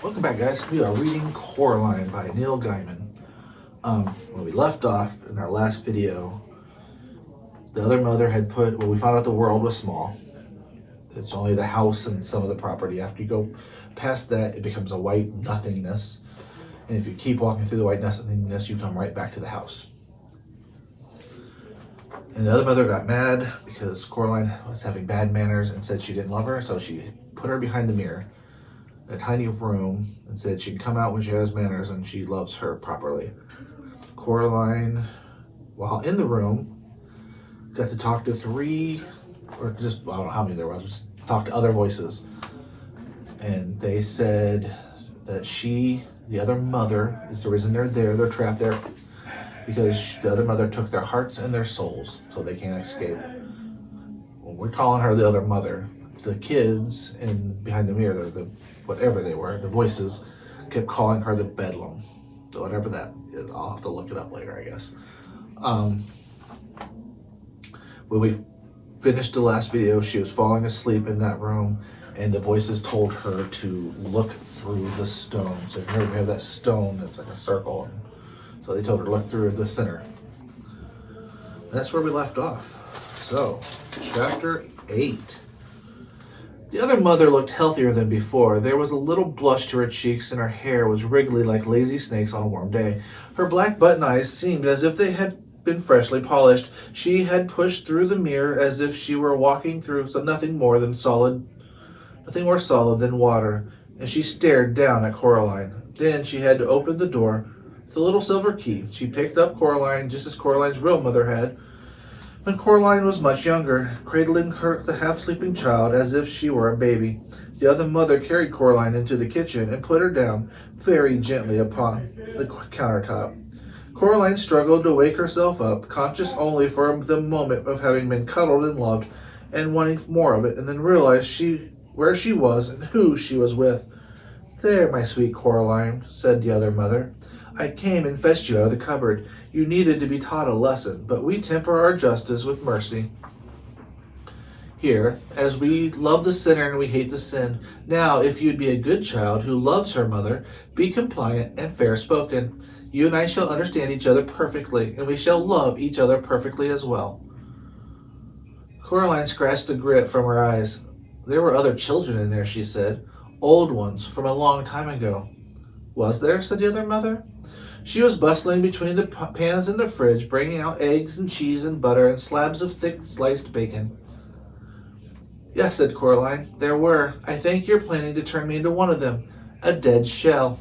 Welcome back, guys. We are reading Coraline by Neil Gaiman. When we left off in our last video, the other mother had we found out the world was small. It's only the house and some of the property. After you go past that, it becomes a white nothingness. And if you keep walking through the white nothingness, you come right back to the house. And the other mother got mad because Coraline was having bad manners and said she didn't love her, so she put her behind the mirror, a tiny room, and said she can come out when she has manners and she loves her properly. Coraline, while in the room, got to talk to three, or just, I don't know how many there was, just talk to other voices. And they said that the other mother, is the reason they're trapped there, because the other mother took their hearts and their souls, so they can't escape. When we're calling her the other mother, the kids behind the mirror, the whatever they were, the voices, kept calling her the Bedlam. So whatever that is, I'll have to look it up later, I guess. When we finished the last video, she was falling asleep in that room, and the voices told her to look through the stone. So if you remember, we have that stone that's like a circle. So they told her to look through the center. And that's where we left off. So, chapter 8. The other mother looked healthier than before. There was a little blush to her cheeks, and her hair was wriggly like lazy snakes on a warm day. Her black button eyes seemed as if they had been freshly polished. She had pushed through the mirror as if she were walking through nothing more solid than water, and she stared down at Coraline. Then she had to open the door with a little silver key. She picked up Coraline just as Coraline's real mother had, when Coraline was much younger, cradling the half-sleeping child as if she were a baby. The other mother carried Coraline into the kitchen and put her down very gently upon the countertop. Coraline struggled to wake herself up, conscious only for the moment of having been cuddled and loved and wanting more of it, and then realized where she was and who she was with. "There, my sweet Coraline," said the other mother. "I came and fetched you out of the cupboard. You needed to be taught a lesson, but we temper our justice with mercy. Here, as we love the sinner and we hate the sin. Now, if you'd be a good child who loves her mother, be compliant and fair-spoken. You and I shall understand each other perfectly, and we shall love each other perfectly as well." Coraline scratched the grit from her eyes. "There were other children in there," she said. "Old ones, from a long time ago." "Was there?" said the other mother. She was bustling between the pans in the fridge, bringing out eggs and cheese and butter and slabs of thick sliced bacon. "Yes," said Coraline, "there were. I think you're planning to turn me into one of them, a dead shell."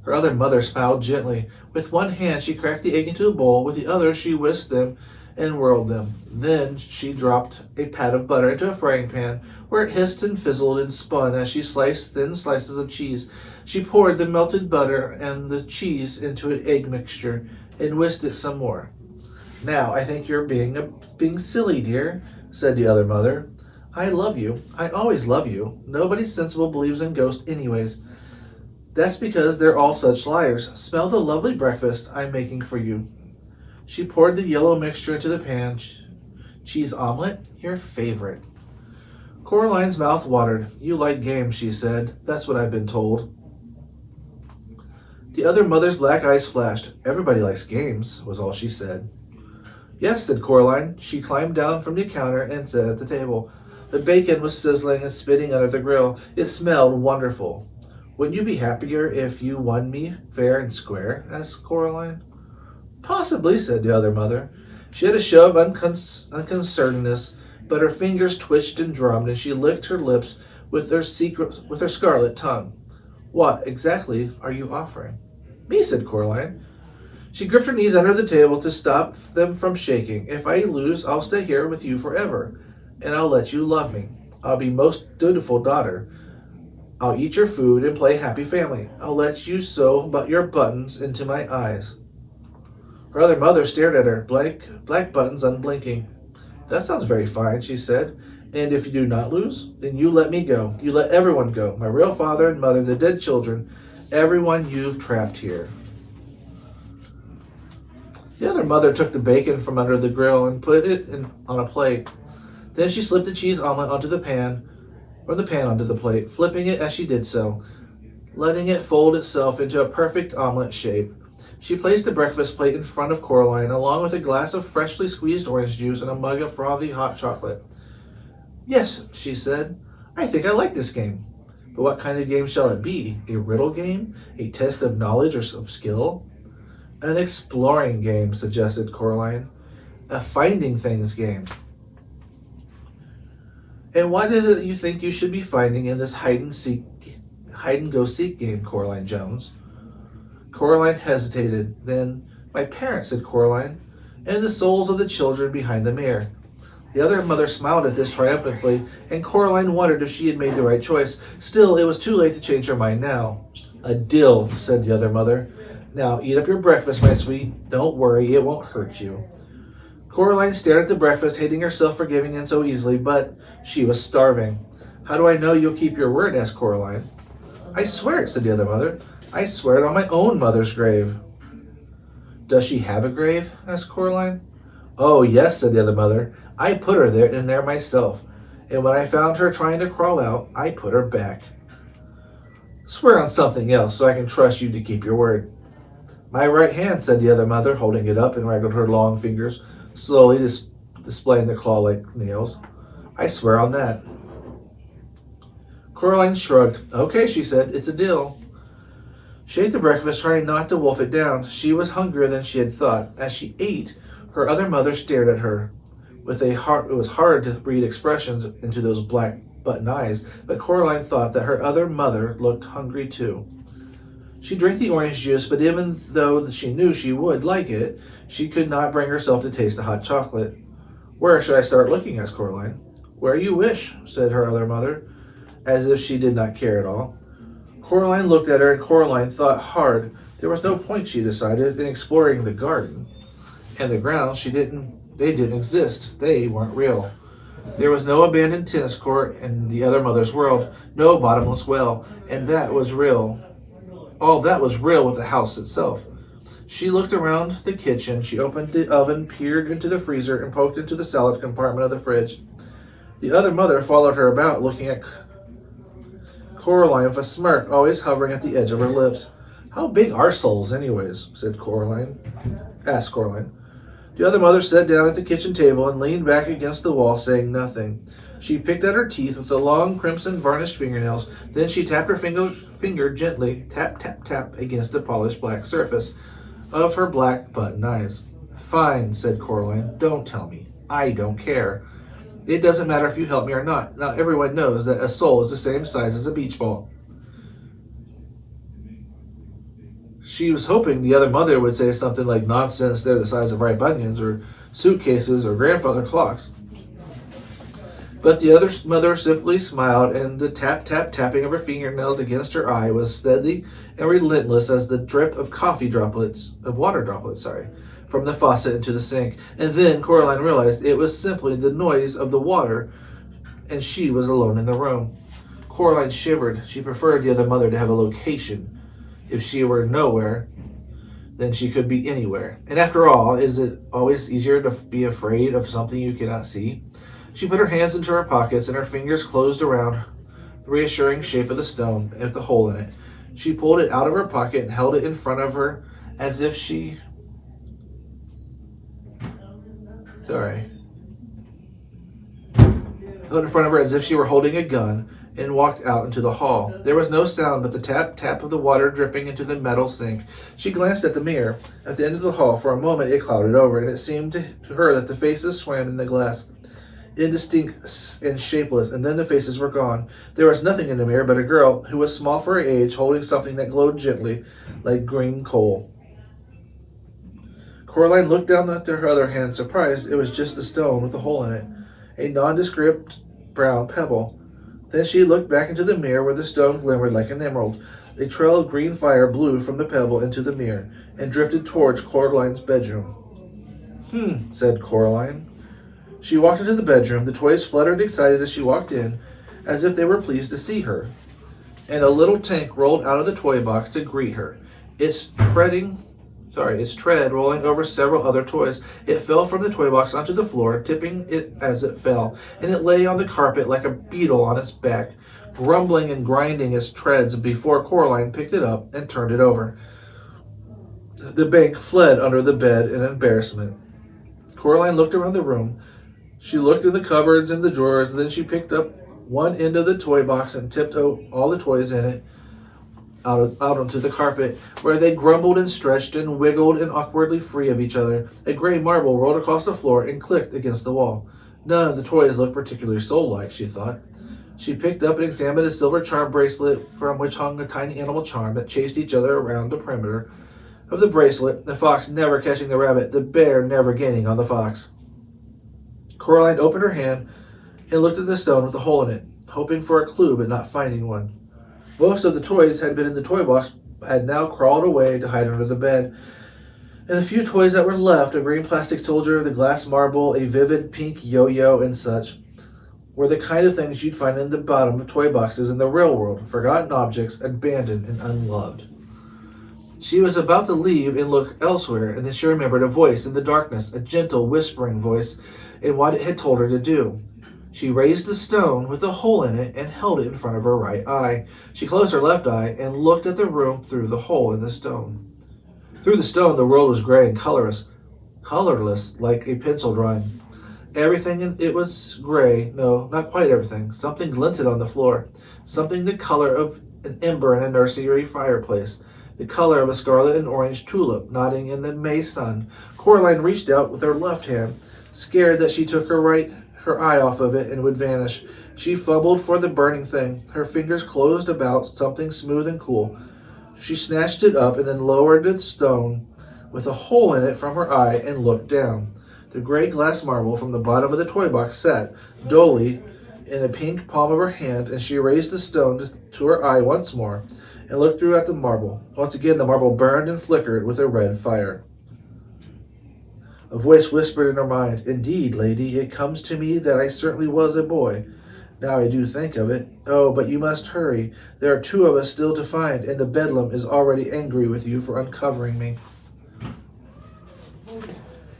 Her other mother smiled gently. With one hand she cracked the egg into a bowl, with the other she whisked them and whirled them. Then she dropped a pat of butter into a frying pan, where it hissed and fizzled and spun as she sliced thin slices of cheese. She poured the melted butter and the cheese into an egg mixture and whisked it some more. "Now I think you're being silly, dear," said the other mother. "I love you. I always love you. Nobody sensible believes in ghosts anyways. That's because they're all such liars. Smell the lovely breakfast I'm making for you." She poured the yellow mixture into the pan. "Cheese omelet? Your favorite." Coraline's mouth watered. "You like games," she said. "That's what I've been told." The other mother's black eyes flashed. "Everybody likes games," was all she said. "Yes," said Coraline. She climbed down from the counter and sat at the table. The bacon was sizzling and spitting under the grill. It smelled wonderful. "Wouldn't you be happier if you won me fair and square?" asked Coraline. "Possibly," said the other mother. She had a show of unconcernedness, but her fingers twitched and drummed, and she licked her lips with her scarlet tongue. "What exactly are you offering?" "Me," said Coraline. She gripped her knees under the table to stop them from shaking. "If I lose, I'll stay here with you forever, and I'll let you love me. I'll be most dutiful daughter. I'll eat your food and play happy family. I'll let you sew your buttons into my eyes." Her other mother stared at her, black buttons unblinking. "That sounds very fine," she said. "And if you do not lose, then you let me go. You let everyone go. My real father and mother, the dead children, everyone you've trapped here." The other mother took the bacon from under the grill and put it on a plate. Then she slipped the cheese omelet onto the pan, onto the plate, flipping it as she did so. letting it fold itself into a perfect omelet shape. She placed the breakfast plate in front of Coraline, along with a glass of freshly squeezed orange juice and a mug of frothy hot chocolate. "Yes," she said, "I think I like this game. But what kind of game shall it be? A riddle game? A test of knowledge or of skill?" "An exploring game," suggested Coraline. "A finding things game." "And what is it you think you should be finding in this hide and go seek game, Coraline Jones?" Coraline hesitated. Then, "My parents," said Coraline, "and the souls of the children behind the mirror." The other mother smiled at this triumphantly, and Coraline wondered if she had made the right choice. Still, it was too late to change her mind now. "A dill," said the other mother. "Now, eat up your breakfast, my sweet. Don't worry, it won't hurt you." Coraline stared at the breakfast, hating herself for giving in so easily, but she was starving. "How do I know you'll keep your word?" asked Coraline. "I swear it," said the other mother. "I swear it on my own mother's grave." "Does she have a grave?" asked Coraline. "Oh, yes," said the other mother. "I put her in there myself, and when I found her trying to crawl out, I put her back." "Swear on something else so I can trust you to keep your word." "My right hand," said the other mother, holding it up and waggled her long fingers, slowly displaying the claw-like nails. "I swear on that." Coraline shrugged. "Okay," she said, "it's a deal." She ate the breakfast, trying not to wolf it down. She was hungrier than she had thought. As she ate, her other mother stared at her. It was hard to read expressions into those black button eyes, but Coraline thought that her other mother looked hungry too. She drank the orange juice, but even though she knew she would like it, she could not bring herself to taste the hot chocolate. "Where should I start looking?" asked Coraline. "Where you wish," said her other mother, as if she did not care at all. Coraline looked at her, and Coraline thought hard. There was no point, she decided, in exploring the garden and the grounds. They didn't exist. They weren't real. There was no abandoned tennis court in the other mother's world, no bottomless well, and that was real. All that was real with the house itself. She looked around the kitchen. She opened the oven, peered into the freezer, and poked into the salad compartment of the fridge. The other mother followed her about, looking at Coraline with a smirk always hovering at the edge of her lips. "How big are souls, anyways?" asked Coraline. The other mother sat down at the kitchen table and leaned back against the wall, saying nothing. She picked at her teeth with the long, crimson varnished fingernails. Then she tapped her finger gently, tap, tap, tap, against the polished black surface of her black button eyes. "Fine," said Coraline. "Don't tell me. I don't care. It doesn't matter if you help me or not. Now everyone knows that a soul is the same size as a beach ball." She was hoping the other mother would say something like, "Nonsense, they're the size of ripe onions," or suitcases, or grandfather clocks. But the other mother simply smiled, and the tap-tap-tapping of her fingernails against her eye was steady and relentless as the drip of water droplets, from the faucet into the sink. And then Coraline realized it was simply the noise of the water, and she was alone in the room. Coraline shivered. She preferred the other mother to have a location. If she were nowhere, then she could be anywhere. And after all, is it always easier to be afraid of something you cannot see? She put her hands into her pockets, and her fingers closed around the reassuring shape of the stone with the hole in it. She pulled it out of her pocket and held it in front of her as if she... held in front of her as if she were holding a gun, and walked out into the hall. There was no sound but the tap-tap of the water dripping into the metal sink. She glanced at the mirror at the end of the hall. For a moment it clouded over, and it seemed to her that the faces swam in the glass, indistinct and shapeless, and then the faces were gone. There was nothing in the mirror but a girl, who was small for her age, holding something that glowed gently like green coal. Coraline looked down at her other hand, surprised. It was just the stone with a hole in it, a nondescript brown pebble. Then she looked back into the mirror where the stone glimmered like an emerald. A trail of green fire blew from the pebble into the mirror and drifted towards Coraline's bedroom. Said Coraline. She walked into the bedroom. The toys fluttered excited as she walked in, as if they were pleased to see her. And a little tank rolled out of the toy box to greet her, its tread rolling over several other toys. It fell from the toy box onto the floor, tipping it as it fell, and it lay on the carpet like a beetle on its back. grumbling and grinding its treads before Coraline picked it up and turned it over. The bank fled under the bed in embarrassment. Coraline looked around the room. She looked in the cupboards and the drawers, then she picked up one end of the toy box and tipped all the toys in it out onto the carpet, where they grumbled and stretched and wiggled and awkwardly free of each other. A gray marble rolled across the floor and clicked against the wall. None of the toys looked particularly soul-like, she thought. She picked up and examined a silver charm bracelet from which hung a tiny animal charm that chased each other around the perimeter of the bracelet, the fox never catching the rabbit, the bear never gaining on the fox. Coraline opened her hand and looked at the stone with a hole in it, hoping for a clue but not finding one. Most of the toys had been in the toy box had now crawled away to hide under the bed, and the few toys that were left, a green plastic soldier, the glass marble, a vivid pink yo-yo, and such, were the kind of things you'd find in the bottom of toy boxes in the real world, forgotten objects, abandoned and unloved. She was about to leave and look elsewhere, and then she remembered a voice in the darkness, a gentle, whispering voice, and what it had told her to do. She raised the stone with a hole in it and held it in front of her right eye. She closed her left eye and looked at the room through the hole in the stone. Through the stone, the world was gray and colorless like a pencil drawing. Everything in it was gray. No, not quite everything. Something glinted on the floor. Something the color of an ember in a nursery fireplace. The color of a scarlet and orange tulip nodding in the May sun. Coraline reached out with her left hand, scared that she took her eye off of it and would vanish. She fumbled for the burning thing. Her fingers closed about something smooth and cool. She snatched it up and then lowered the stone with a hole in it from her eye and looked down. The gray glass marble from the bottom of the toy box sat dully in a pink palm of her hand, and she raised the stone to her eye once more and looked through at the marble. Once again, the marble burned and flickered with a red fire. A voice whispered in her mind, "Indeed, lady, it comes to me that I certainly was a boy. Now I do think of it. Oh, but you must hurry. There are 2 of us still to find, and the Bedlam is already angry with you for uncovering me."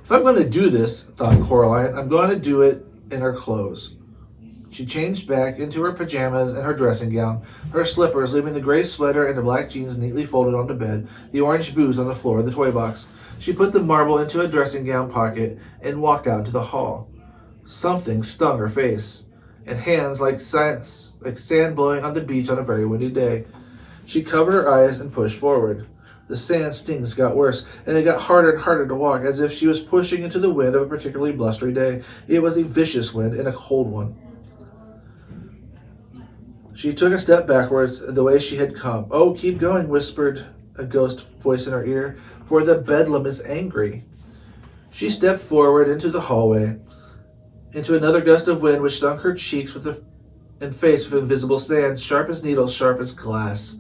If I'm going to do this, thought Coraline, I'm going to do it in her clothes. She changed back into her pajamas and her dressing gown, her slippers, leaving the gray sweater and the black jeans neatly folded on the bed, the orange boots on the floor of the toy box. She put the marble into a dressing gown pocket and walked out into the hall. Something stung her face, and hands like sand blowing on the beach on a very windy day. She covered her eyes and pushed forward. The sand stings got worse, and it got harder and harder to walk, as if she was pushing into the wind of a particularly blustery day. It was a vicious wind and a cold one. She took a step backwards, the way she had come. "Oh, keep going," whispered a ghost voice in her ear, "for the Bedlam is angry." She stepped forward into the hallway, into another gust of wind which stung her cheeks and face with invisible sand, sharp as needles, sharp as glass.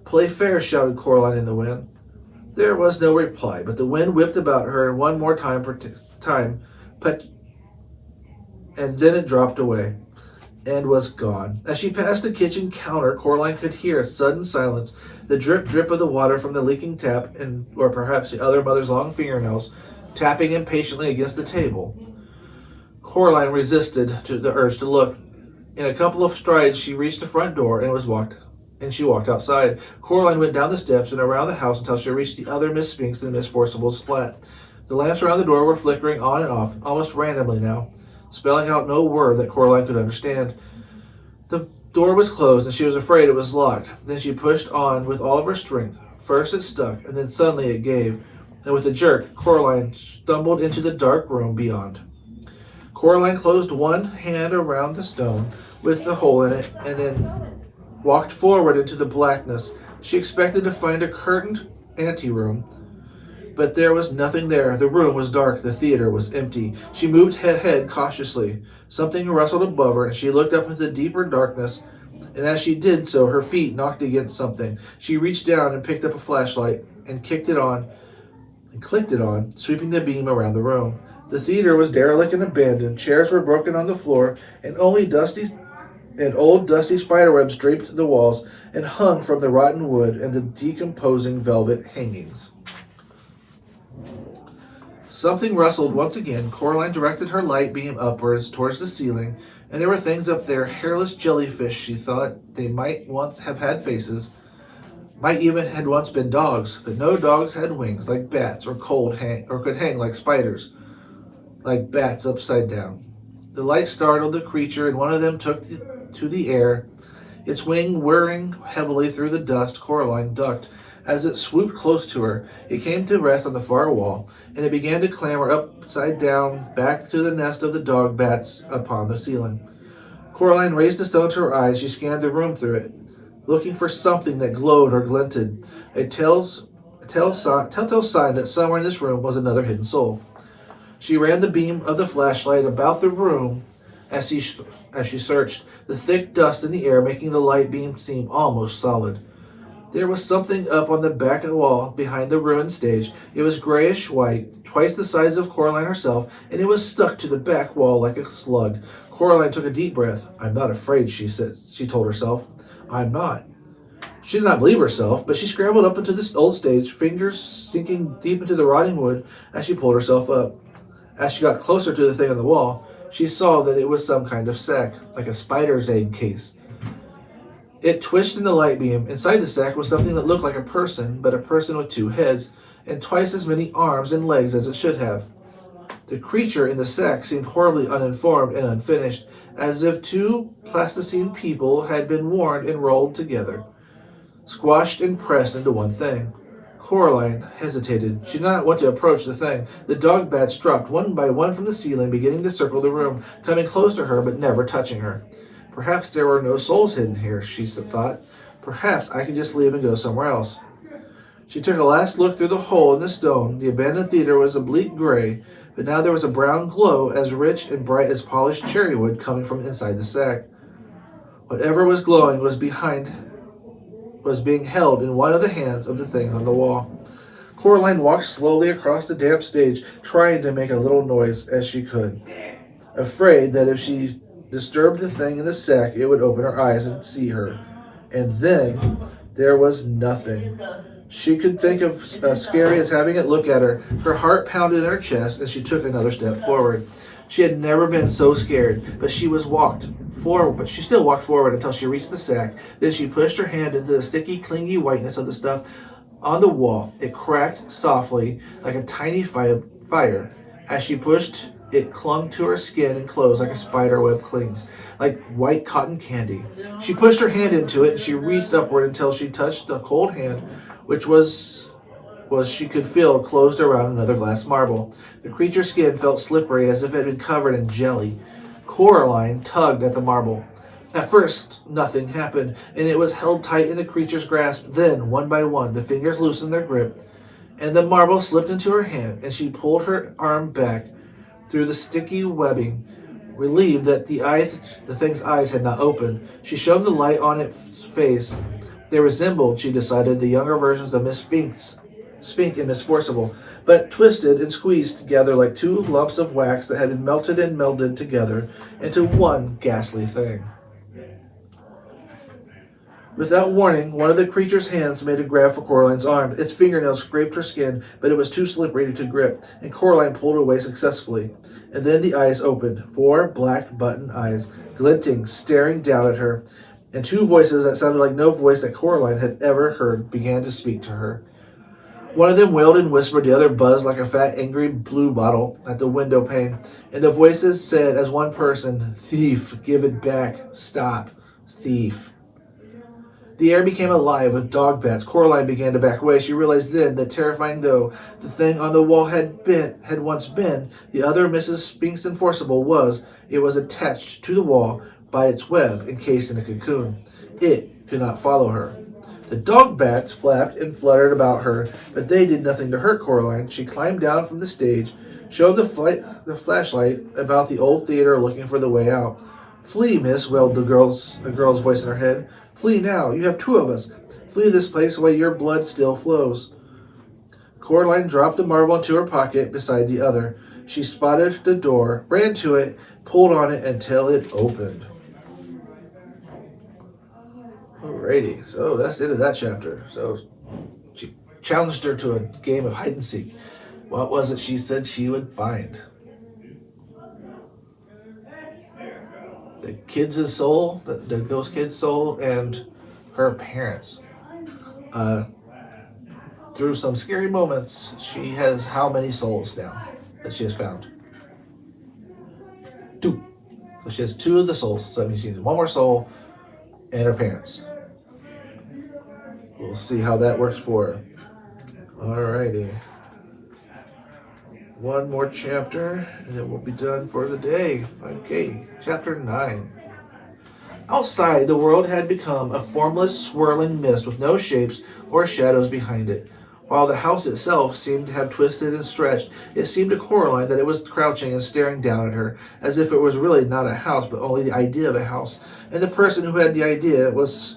"Play fair," shouted Coraline in the wind. There was no reply, but the wind whipped about her one more time, and then it dropped away and was gone. As she passed the kitchen counter, Coraline could hear a sudden silence, the drip of the water from the leaking tap, or perhaps the other mother's long fingernails tapping impatiently against the table. Coraline resisted the urge to look. In a couple of strides, she reached the front door and she walked outside. Coraline went down the steps and around the house until she reached the other Miss Spinks and Miss Forcible's flat. The lamps around the door were flickering on and off, almost randomly now, spelling out no word that Coraline could understand. The door was closed, and she was afraid it was locked. Then she pushed on with all of her strength. First it stuck, and then suddenly it gave, and with a jerk, Coraline stumbled into the dark room beyond. Coraline closed one hand around the stone with the hole in it, and then walked forward into the blackness. She expected to find a curtained anteroom, but there was nothing there. The room was dark. The theater was empty. She moved her head cautiously. Something rustled above her, and she looked up into the deeper darkness, and as she did so, her feet knocked against something. She reached down and picked up a flashlight and clicked it on, sweeping the beam around the room. The theater was derelict and abandoned. Chairs were broken on the floor, and old dusty spiderwebs draped the walls and hung from the rotten wood and the decomposing velvet hangings. Something rustled once again. Coraline directed her light beam upwards towards the ceiling And there were things up there, hairless jellyfish. She thought they might once have had faces, might even had once been dogs, but no dogs had wings like bats or could hang like spiders, like bats upside down. The light startled the creature, and one of them took to the air, its wing whirring heavily through the dust. Coraline ducked. As it swooped close to her, it came to rest on the far wall, and it began to clamber upside down back to the nest of the dog bats upon the ceiling. Coraline raised the stone to her eyes. She scanned the room through it, looking for something that glowed or glinted, a telltale sign that somewhere in this room was another hidden soul. She ran the beam of the flashlight about the room as she searched, the thick dust in the air making the light beam seem almost solid. There was something up on the back of the wall behind the ruined stage. It was grayish white, twice the size of Coraline herself, and it was stuck to the back wall like a slug. Coraline took a deep breath. "I'm not afraid," she told herself. "I'm not." She did not believe herself, but she scrambled up into this old stage, fingers sinking deep into the rotting wood as she pulled herself up. As she got closer to the thing on the wall, she saw that it was some kind of sack, like a spider's egg case. It twitched in the light beam. Inside the sack was something that looked like a person, but a person with two heads, and twice as many arms and legs as it should have. The creature in the sack seemed horribly uninformed and unfinished, as if two plasticine people had been worn and rolled together, squashed and pressed into one thing. Coraline hesitated. She did not want to approach the thing. The dog bats dropped one by one from the ceiling, beginning to circle the room, coming close to her but never touching her. Perhaps there were no souls hidden here, she thought. Perhaps I could just leave and go somewhere else. She took a last look through the hole in the stone. The abandoned theater was a bleak gray, but now there was a brown glow as rich and bright as polished cherry wood coming from inside the sack. Whatever was glowing was being held in one of the hands of the things on the wall. Coraline walked slowly across the damp stage, trying to make a little noise as she could, afraid that if she disturbed the thing in the sack, it would open her eyes and see her. And then there was nothing. She could think of as scary as having it look at her. Her heart pounded in her chest, and she took another step forward. She had never been so scared, but she still walked forward until she reached the sack. Then she pushed her hand into the sticky, clingy whiteness of the stuff on the wall. It cracked softly like a tiny fire. As she pushed, it clung to her skin and clothes like a spider web clings, like white cotton candy. She pushed her hand into it, and she reached upward until she touched the cold hand, which she could feel closed around another glass marble. The creature's skin felt slippery as if it had been covered in jelly. Coraline tugged at the marble. At first, nothing happened, and it was held tight in the creature's grasp. Then, one by one, the fingers loosened their grip, and the marble slipped into her hand, and she pulled her arm back through the sticky webbing. Relieved that the thing's eyes had not opened, she shone the light on its face. They resembled, she decided, the younger versions of Miss Spink and Miss Forcible, but twisted and squeezed together like two lumps of wax that had been melted and melded together into one ghastly thing. Without warning, one of the creature's hands made a grab for Coraline's arm. Its fingernails scraped her skin, but it was too slippery to grip, and Coraline pulled away successfully. And then the eyes opened, 4 black button eyes, glinting, staring down at her, and 2 voices that sounded like no voice that Coraline had ever heard began to speak to her. One of them wailed and whispered, the other buzzed like a fat, angry blue bottle at the window pane, and the voices said as one person, "Thief, give it back. Stop. Thief." The air became alive with dog bats. Coraline began to back away. She realized then that, terrifying though the thing on the wall had once been, the other Mrs. Spinkston Forcible was attached to the wall by its web, encased in a cocoon. It could not follow her. The dog bats flapped and fluttered about her, but they did nothing to hurt Coraline. She climbed down from the stage, showed the flashlight about the old theater, looking for the way out. "Flee, miss," wailed a girl's voice in her head. "Flee now. You have 2 of us. Flee this place while your blood still flows." Coraline dropped the marble into her pocket beside the other. She spotted the door, ran to it, pulled on it until it opened. Alrighty, so that's the end of that chapter. So she challenged her to a game of hide and seek. What was it she said she would find? the kids' soul, the ghost kid's soul, and her parents. Uh, through some scary moments, she has how many souls now that she has found? Two. So she has two of the souls. So that means she needs one more soul and her parents. We'll see how that works for her. Alrighty. One more chapter, and then we'll be done for the day. Okay, chapter 9. Outside, the world had become a formless, swirling mist with no shapes or shadows behind it. While the house itself seemed to have twisted and stretched, it seemed to Coraline that it was crouching and staring down at her, as if it was really not a house, but only the idea of a house. And the person who had the idea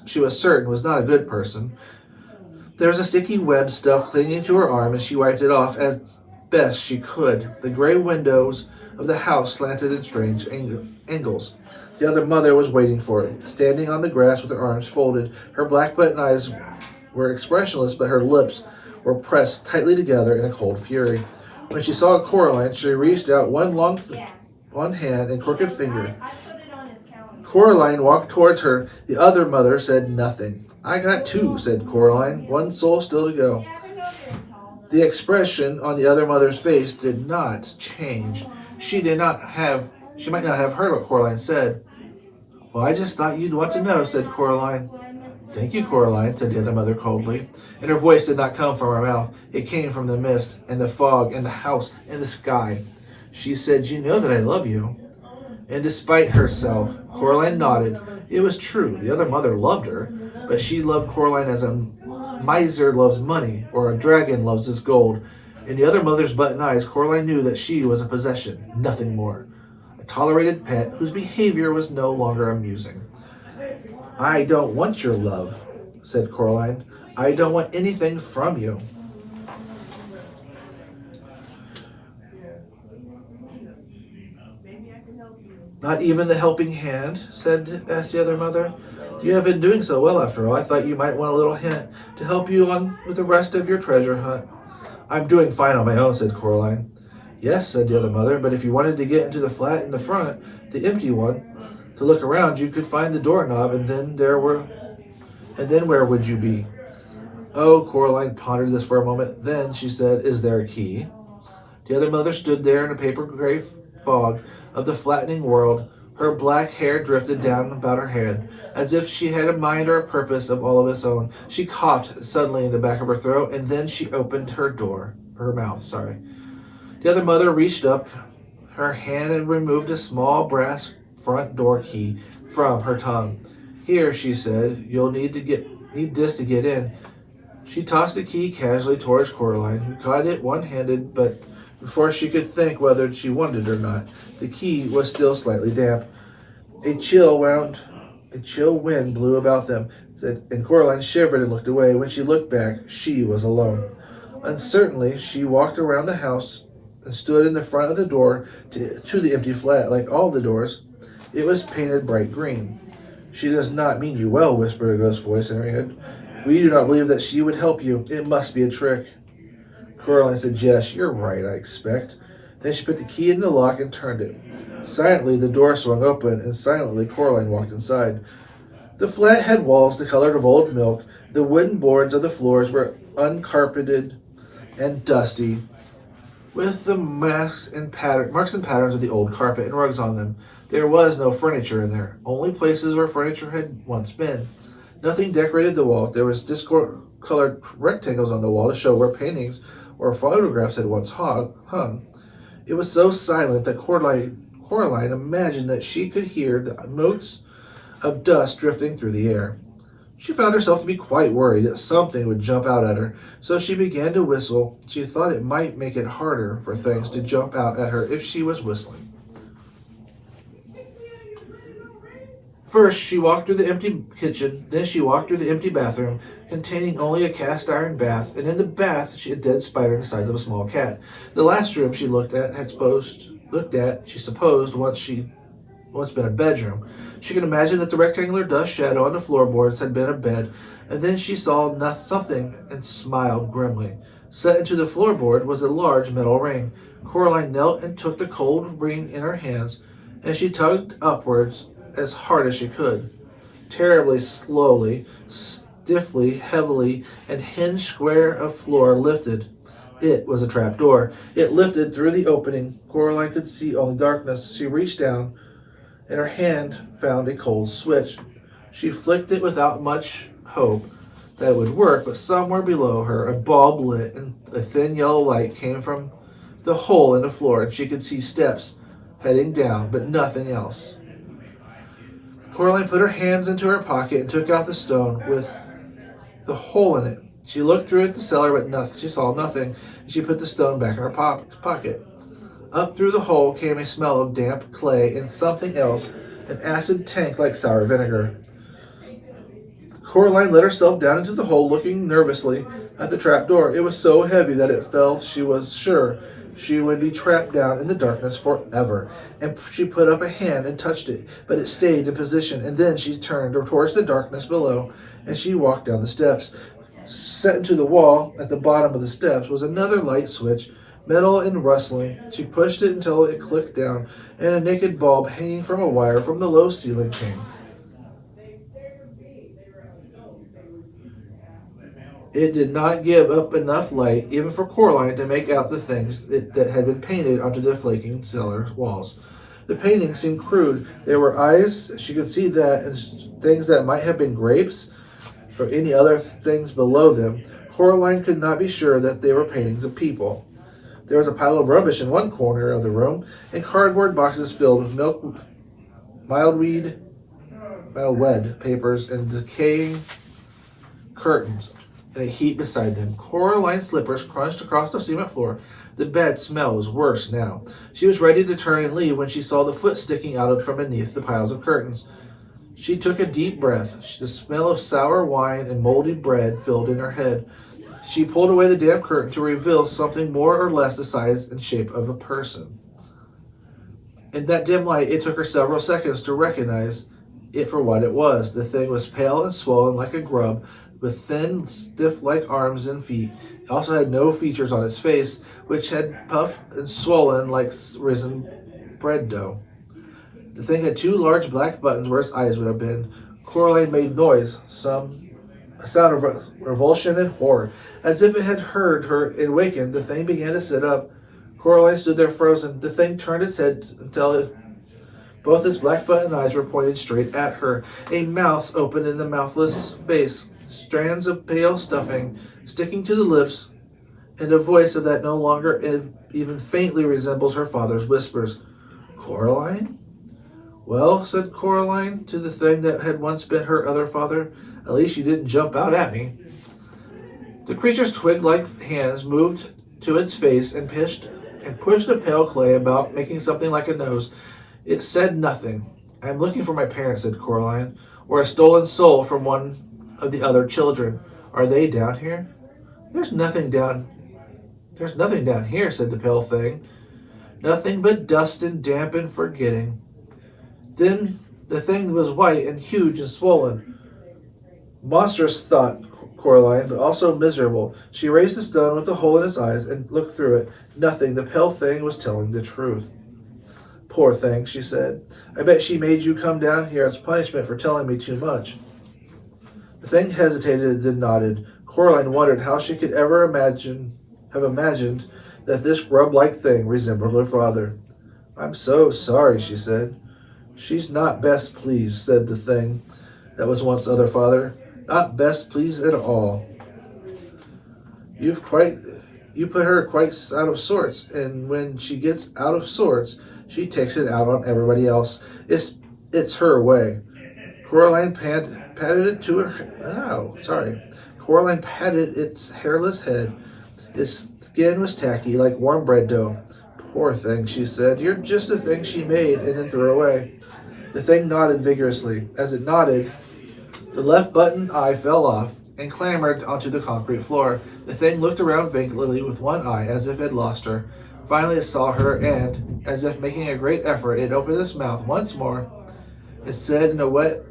she was certain was not a good person. There was a sticky web stuff clinging to her arm, and she wiped it off as best she could. The gray windows of the house slanted in strange angles. The other mother was waiting for it, standing on the grass with her arms folded. Her black button eyes were expressionless, but her lips were pressed tightly together in a cold fury. When she saw Coraline, she reached out one hand and crooked finger. Coraline walked towards her. The other mother said nothing. "I got two," said Coraline. "One soul still to go." The expression on the other mother's face did not change. She might not have heard what Coraline said. "Well, I just thought you'd want to know," said Coraline. "Thank you, Coraline," said the other mother coldly. And her voice did not come from her mouth. It came from the mist and the fog and the house and the sky. She said, "You know that I love you." And despite herself, Coraline nodded. It was true. The other mother loved her, but she loved Coraline as a miser loves money, or a dragon loves his gold. In the other mother's button eyes, Coraline knew that she was a possession, nothing more. A tolerated pet whose behavior was no longer amusing. "I don't want your love," said Coraline. "I don't want anything from you." "Not even the helping hand?" asked the other mother. "You have been doing so well after all. I thought you might want a little hint to help you on with the rest of your treasure hunt." "I'm doing fine on my own," said Coraline. "Yes," said the other mother, "but if you wanted to get into the flat in the front, the empty one, to look around, you could find the doorknob, and then where would you be?" "Oh," Coraline pondered this for a moment. Then she said, "Is there a key?" The other mother stood there in a paper-gray fog of the flattening world. Her black hair drifted down about her head, as if she had a mind or a purpose of all of its own. She coughed suddenly in the back of her throat, and then she opened her mouth. The other mother reached up her hand and removed a small brass front door key from her tongue. "Here," she said, "you'll need this to get in." She tossed the key casually towards Coraline, who caught it one-handed, but before she could think whether she wanted it or not, the key was still slightly damp. A chill wind blew about them, and Coraline shivered and looked away. When she looked back, she was alone. Uncertainly, she walked around the house and stood in the front of the door to the empty flat. Like all the doors, it was painted bright green. "She does not mean you well," whispered a ghost voice in her head. "We do not believe that she would help you. It must be a trick." Coraline said, "Yes, you're right, I expect." Then she put the key in the lock and turned it. Silently, the door swung open, and silently Coraline walked inside. The flat had walls the color of old milk. The wooden boards of the floors were uncarpeted and dusty, with the marks and patterns of the old carpet and rugs on them. There was no furniture in there, only places where furniture had once been. Nothing decorated the wall. There was discolored rectangles on the wall to show where paintings or photographs had once hung. It was so silent that Coraline imagined that she could hear the motes of dust drifting through the air. She found herself to be quite worried that something would jump out at her, so she began to whistle. She thought it might make it harder for things to jump out at her if she was whistling. First, she walked through the empty kitchen, then she walked through the empty bathroom, containing only a cast-iron bath, and in the bath, she had a dead spider the size of a small cat. The last room she she supposed once been a bedroom. She could imagine that the rectangular dust shadow on the floorboards had been a bed, and then she saw something and smiled grimly. Set into the floorboard was a large metal ring. Coraline knelt and took the cold ring in her hands, and she tugged upwards as hard as she could. Terribly slowly, stiffly, heavily, and hinge square of floor lifted. It was a trap door. It lifted through the opening. Coraline could see only darkness. She reached down, and her hand found a cold switch. She flicked it without much hope that it would work, but somewhere below her a bulb lit, and a thin yellow light came from the hole in the floor, and she could see steps heading down, but nothing else. Coraline put her hands into her pocket and took out the stone with the hole in it. She looked through at the cellar, but nothing. She saw nothing, and she put the stone back in her pocket. Up through the hole came a smell of damp clay and something else, an acid tank like sour vinegar. Coraline let herself down into the hole, looking nervously at the trap door. It was so heavy that it fell. She was sure she would be trapped down in the darkness forever. And she put up a hand and touched it, but it stayed in position. And then she turned towards the darkness below, and she walked down the steps. Set into the wall at the bottom of the steps was another light switch, metal and rustling. She pushed it until it clicked down, and a naked bulb hanging from a wire from the low ceiling came. It did not give up enough light, even for Coraline, to make out the things that had been painted onto the flaking cellar walls. The paintings seemed crude. There were eyes, she could see that, and things that might have been grapes, or any other things below them. Coraline could not be sure that they were paintings of people. There was a pile of rubbish in one corner of the room, and cardboard boxes filled with mildewed papers and decaying curtains in a heap beside them. Coraline's slippers crunched across the cement floor. The bad smell was worse now. She was ready to turn and leave when she saw the foot sticking out from beneath the piles of curtains. She took a deep breath. The smell of sour wine and moldy bread filled in her head. She pulled away the damp curtain to reveal something more or less the size and shape of a person. In that dim light, it took her several seconds to recognize it for what it was. The thing was pale and swollen like a grub, with thin, stiff-like arms and feet. It also had no features on its face, which had puffed and swollen like risen bread dough. The thing had two large black buttons where its eyes would have been. Coraline made noise, a sound of revulsion and horror. As if it had heard her and wakened, the thing began to sit up. Coraline stood there frozen. The thing turned its head until both its black button eyes were pointed straight at her. A mouth opened in the mouthless face, strands of pale stuffing sticking to the lips, and a voice that no longer even faintly resembles her father's whispers. "Coraline?" "Well," said Coraline to the thing that had once been her other father, "at least you didn't jump out at me." The creature's twig-like hands moved to its face and pushed a pale clay about, making something like a nose. It said nothing. "I am looking for my parents," said Coraline, "or a stolen soul from one of the other children. Are they down here?" There's nothing down here," said the pale thing. "Nothing but dust and damp and forgetting." Then the thing was white and huge and swollen. Monstrous, thought Coraline, but also miserable. She raised the stone with the hole in its eyes and looked through it. Nothing. The pale thing was telling the truth. "Poor thing," she said. "I bet she made you come down here as punishment for telling me too much." The thing hesitated and then nodded. Coraline wondered how she could ever have imagined that this grub-like thing resembled her father. "I'm so sorry," she said. "She's not best pleased," said the thing that was once other father. "Not best pleased at all. You put her quite out of sorts, and when she gets out of sorts, she takes it out on everybody else. It's her way." Coraline patted it to her. Coraline patted its hairless head. Its skin was tacky, like warm bread dough. "Poor thing," she said. "You're just the thing she made and then threw away." The thing nodded vigorously. As it nodded, the left button eye fell off and clambered onto the concrete floor. The thing looked around vaguely with one eye, as if it had lost her. Finally it saw her, and, as if making a great effort, it opened its mouth once more and said in a wet,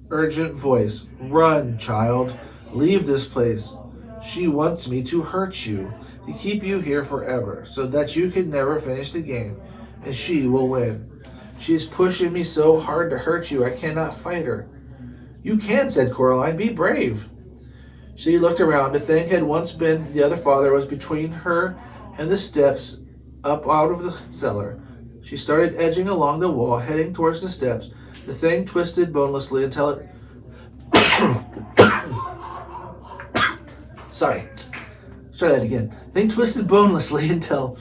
urgent voice, "Run, child. Leave this place. She wants me to hurt you, to keep you here forever, so that you can never finish the game, and she will win. She's pushing me so hard to hurt you, I cannot fight her. You can, said Coraline. Be brave. She looked around. The thing had once been the other father was between her and the steps up out of the cellar. She started edging along the wall, heading towards the steps. The thing twisted bonelessly until it... Sorry. Let's try that again. The thing twisted bonelessly until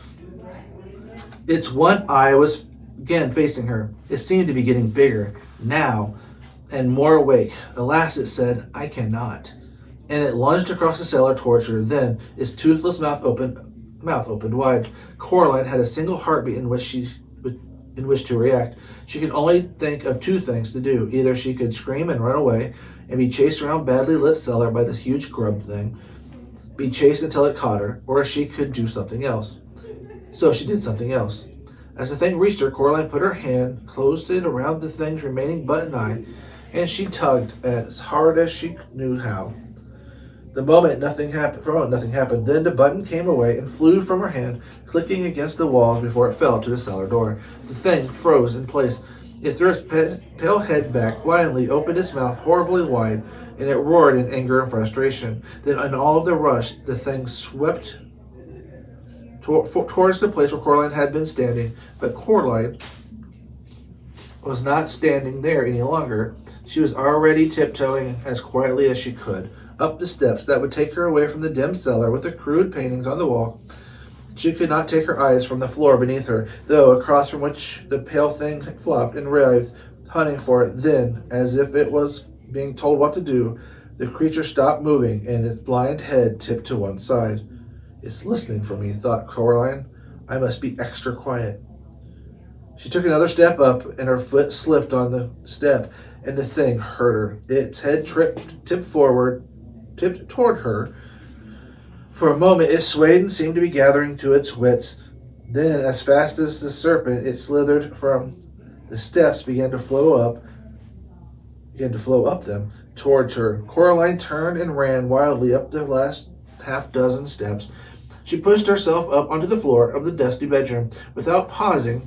its one eye was again facing her. It seemed to be getting bigger now and more awake. Alas, it said, I cannot. And it lunged across the cellar towards her. Then its toothless mouth opened wide. Coraline had a single heartbeat in which to react. She could only think of two things to do. Either she could scream and run away and be chased around badly lit cellar by this huge grub thing, be chased until it caught her, or she could do something else. So she did something else. As the thing reached her, Coraline put her hand, closed it around the thing's remaining button eye, and she tugged as hard as she knew how. The moment nothing happened. Then the button came away and flew from her hand, clicking against the walls before it fell to the cellar door. The thing froze in place. It threw its pale head back blindly, opened its mouth horribly wide, and it roared in anger and frustration. Then in all of the rush, the thing swept towards the place where Coraline had been standing, but Coraline was not standing there any longer. She was already tiptoeing as quietly as she could up the steps that would take her away from the dim cellar with the crude paintings on the wall. She could not take her eyes from the floor beneath her, though across from which the pale thing flopped and writhed, hunting for it. Then, as if it was being told what to do, the creature stopped moving and its blind head tipped to one side. It's listening for me, thought Coraline. I must be extra quiet. She took another step up, and her foot slipped on the step, and the thing hurt her. Its head tipped toward her. For a moment, it swayed and seemed to be gathering to its wits. Then, as fast as the serpent, it slithered from the steps, began to flow up them towards her. Coraline turned and ran wildly up the last half dozen steps. She pushed herself up onto the floor of the dusty bedroom. Without pausing,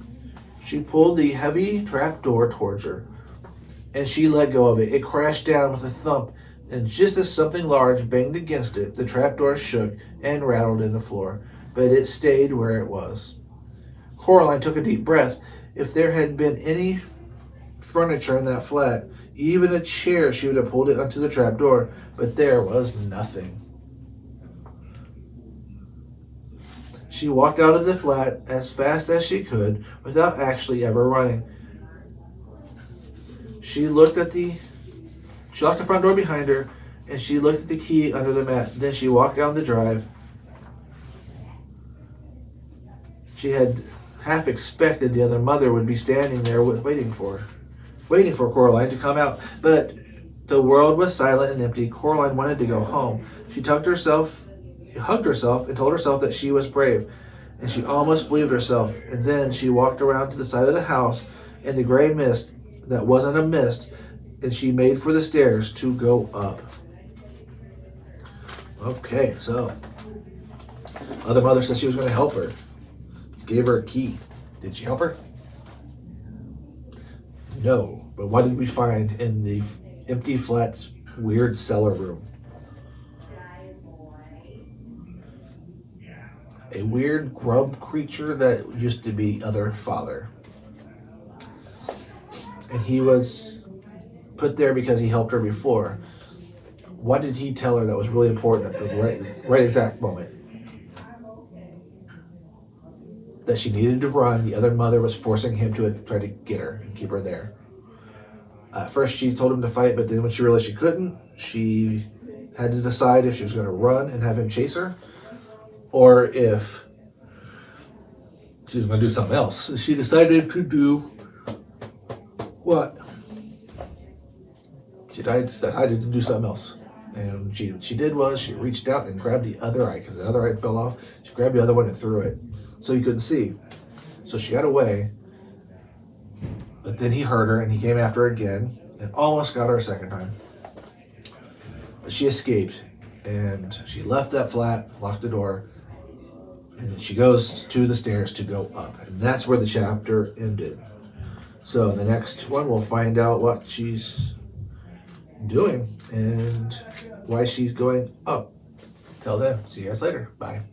she pulled the heavy trap door towards her, and she let go of it. It crashed down with a thump, and just as something large banged against it, the trapdoor shook and rattled in the floor, but it stayed where it was. Coraline took a deep breath. If there had been any furniture in that flat, even a chair, she would have pulled it onto the trapdoor, but there was nothing. She walked out of the flat as fast as she could without actually ever running. She locked the front door behind her, and she looked at the key under the mat. Then she walked down the drive. She had half expected the other mother would be standing there waiting for Coraline to come out. But the world was silent and empty. Coraline wanted to go home. She hugged herself and told herself that she was brave, and she almost believed herself. And then she walked around to the side of the house in the gray mist that wasn't a mist, and she made for the stairs to go up. Okay, so other mother said she was going to help her. Gave her a key. Did she help her? No. But what did we find in the empty flat's weird cellar room? A weird grub creature that used to be other father. And he was put there because he helped her before. What did he tell her that was really important at the right exact moment? That she needed to run. The other mother was forcing him to try to get her and keep her there. At first she told him to fight, but then when she realized she couldn't, she had to decide if she was going to run and have him chase her, or if she was going to do something else. She decided to do what? She decided to do something else. And what she did was she reached out and grabbed the other eye, because the other eye fell off. She grabbed the other one and threw it so he couldn't see. So she got away, but then he heard her and he came after her again and almost got her a second time. But she escaped, and she left that flat, locked the door, and then she goes to the stairs to go up. And that's where the chapter ended. So the next one, we'll find out what she's doing and why she's going up. Till then, see you guys later. Bye.